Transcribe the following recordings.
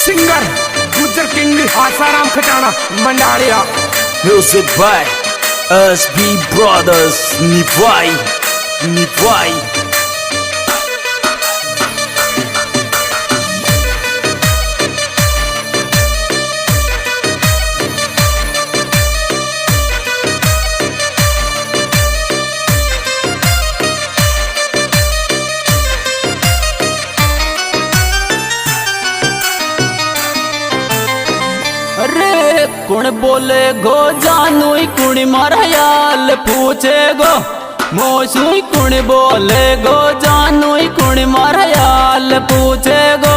Singer गुजर king Asaram Khatana Mandalia. Music by SB Brothers Nivai Nivai। अरे कुण बोले गो जानू कुण मारा याल पूछे गो मोसुई कुण बोले गो जानू कुण मारा याल पूछे गो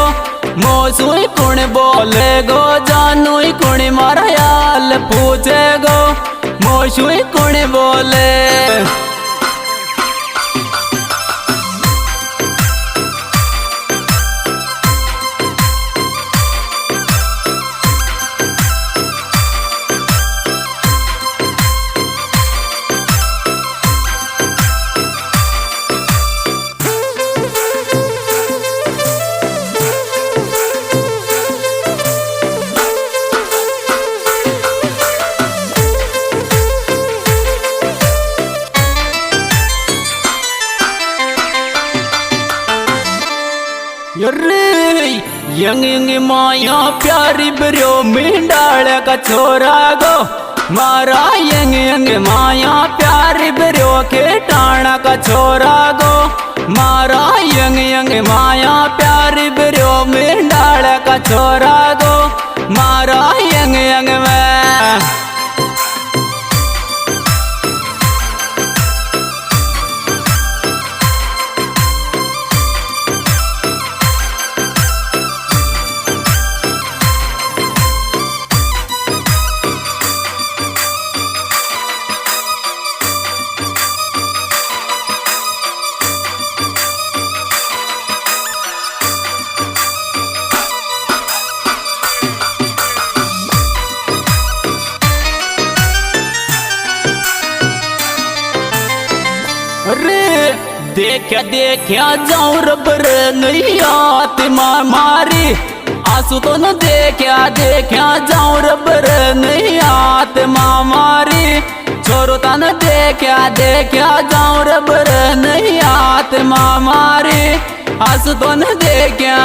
मोसुई कुण बोले गो जानू कुण मारा याल पूछे गो मोसुई कुण बोले। यर्रे यंग यंग माया प्यारी बरियो मिंडाल का छोरा गो मारा यंग यंग माया प्यारी बरियो के टाणा का छोरा गो मारा यंग यंग माया प्यारी बरियो मिंडाल का छोरा गो मारा यंग यंग में। अरे देखा देखा जाऊं रबर नहीं आती मारी आंसू तो न देखा देखा जाऊं रबर नहीं आती मारी छोरो तन देखा देखा जाऊं रबर नहीं आती मारी आंसू तो न देखा।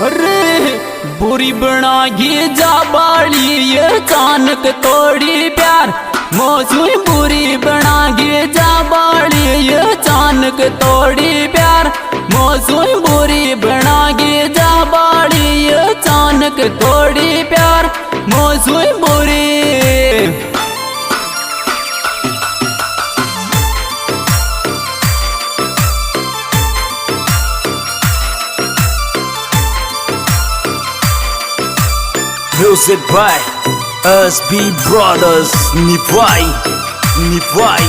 अरे बुरी बनागी जा बाड़ी ये अचानक तोड़ी प्यार मौसमी बुरी बनागी जा बाड़ी ये अचानक तोड़ी प्यार मौसमी बुरी बनागी जा बाड़ी ये अचानक तोड़ी प्यार मौसमी बुरी। Music by SB Brothers Nivai Nivai।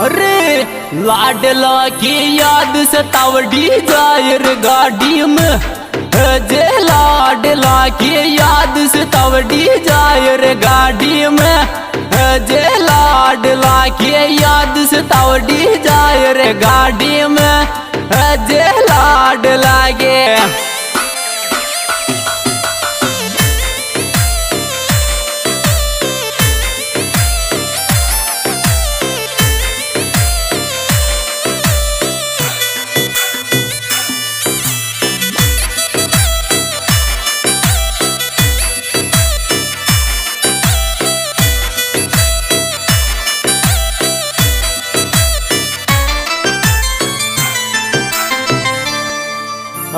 अरे लाडला की याद सतावड़ी जायर गाड़ी में जे लाडला की याद सतावड़ी जायर गाड़ी में जे लाडला की याद सतावड़ी जायर गाड़ी में जे लाडला के।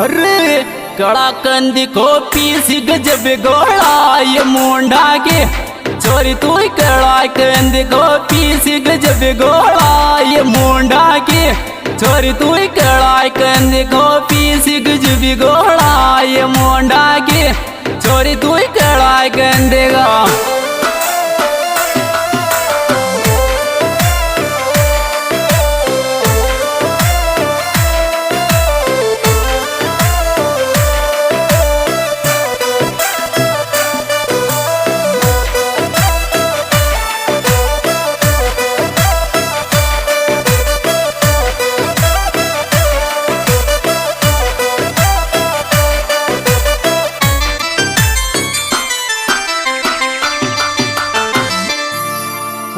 अरे कड़ा कंदी को पीस गजब गोला ये मुंडा के चोरी तू कड़ा कंदी को पीस गजब गोला ये मुंडा के चोरी तू कड़ा कंदी को पीस गजब गोला ये मुंडा के चोरी तू कड़ा कंदेगा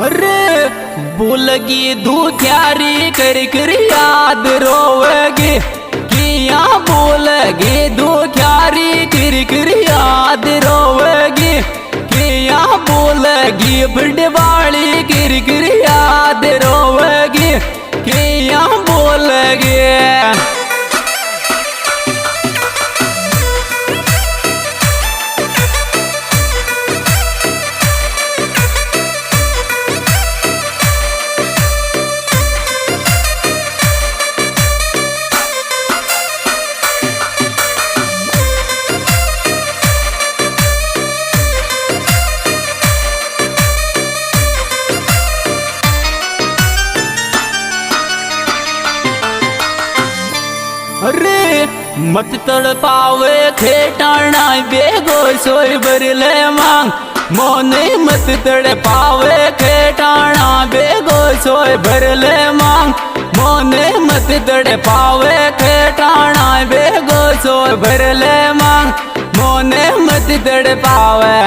अरे बोलगी दूत्यारी कर याद रोवेगी किया बोलगी दूत्यारी कर याद रोवेगी किया बोलगी बिडवाली कर याद रोवेगी किया बोलगी अरे मत तड़ पावे खेटाना बेगो सोई बरले मांग मोने मत तड़ पावे खेटाना बेगो सोई भरले मांग मोने मत तड़ पावे खेटाना बेगो सोई भरले मांग मोने मत तड़ पावे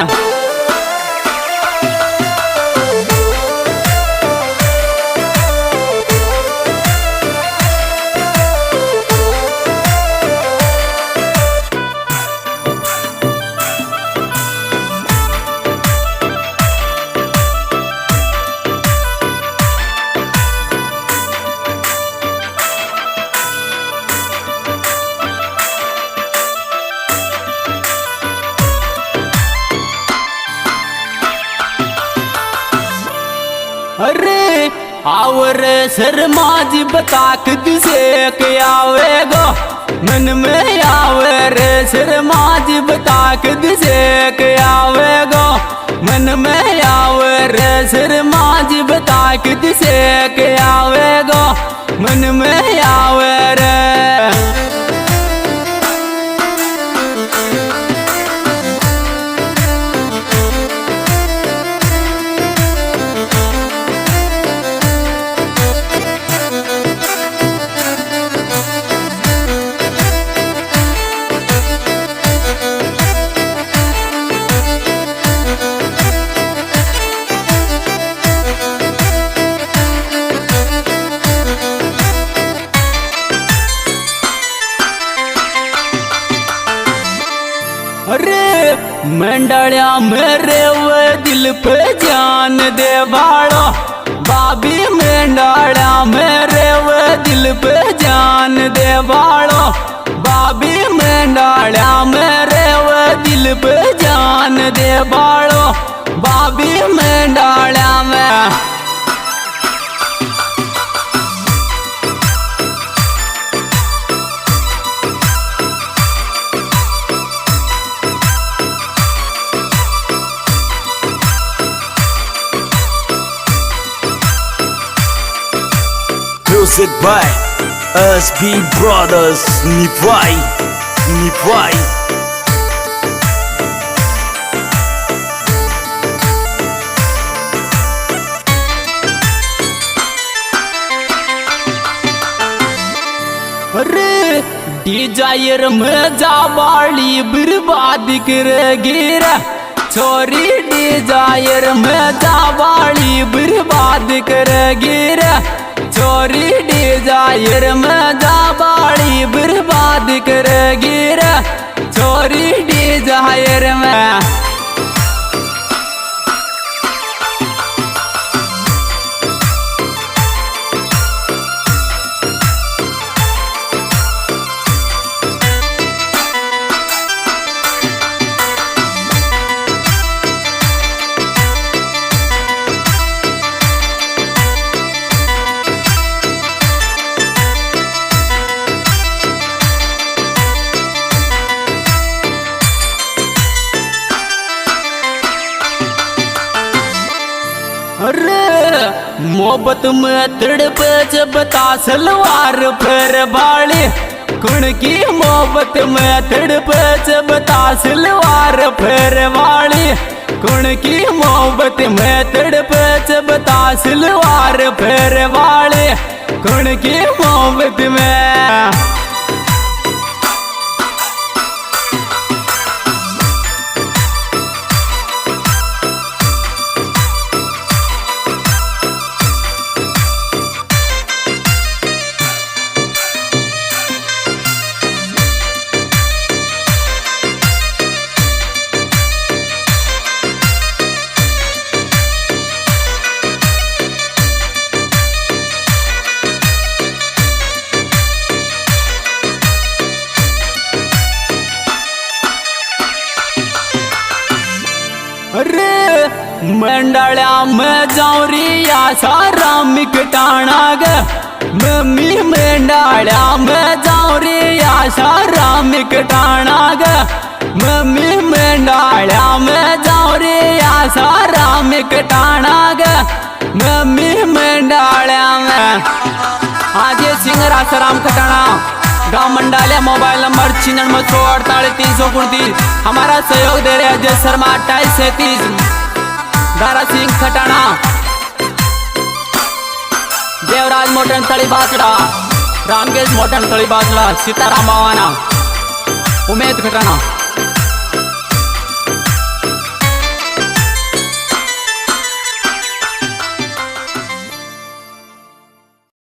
अरे आवर शर्मा जी बताक दिसे के आवेगो मन में आवे रे शर्मा जी बताक दिसे के आवेगो मन में आवे रे शर्मा जी बताक दिसे के आवेगो मन में आवे रे अरे मंडलिया मेरे वो दिल पे जान दे बाड़ो बाबी मंडलिया मेरे वो दिल पे जान दे बाड़ो बाबी मंडलिया मेरे वो दिल पे जान दे बाड़ो बाबी मंडलिया में Music by SB Brothers Nivai Nivai अरे डिजायर में जावाली बर्बाद कर गिरा छोरी डिजायर में जावाली बर्बाद कर गिरा छोरी डिजायर में जावाली बर्बाद कर गिरा छोरी डिजायर में मोहब्बत में तड़पे जब तासलवार फिर बाली कुण की मोहब्बत में तड़पे जब तासलवार फिर वाली कुण की मोहब्बत में तड़पे जब तासलवार फिर वाली कुण की मोहब्बत में अरे मंडाळ्या में जाऊरी सारा मिकटाणा ग मम्मी मंडाळ्या में जाऊरी सारा मिकटाणा ग मम्मी मंडाळ्या में जाऊरी सारा मिकटाणा ग मम्मी मंडाळ्या में आज सिंगर आसाराम खटाणा गाँव मंडालिया। Mobile number 96483329। हमारा सहयोग दे रहे अजय शर्मा 2837 दारा सिंह खटाना, देवराज मोटन तड़ी बासड़ा, रामकेश मोटन तड़ी बासड़ा, सीताराम बावाना, उमेद खटाना।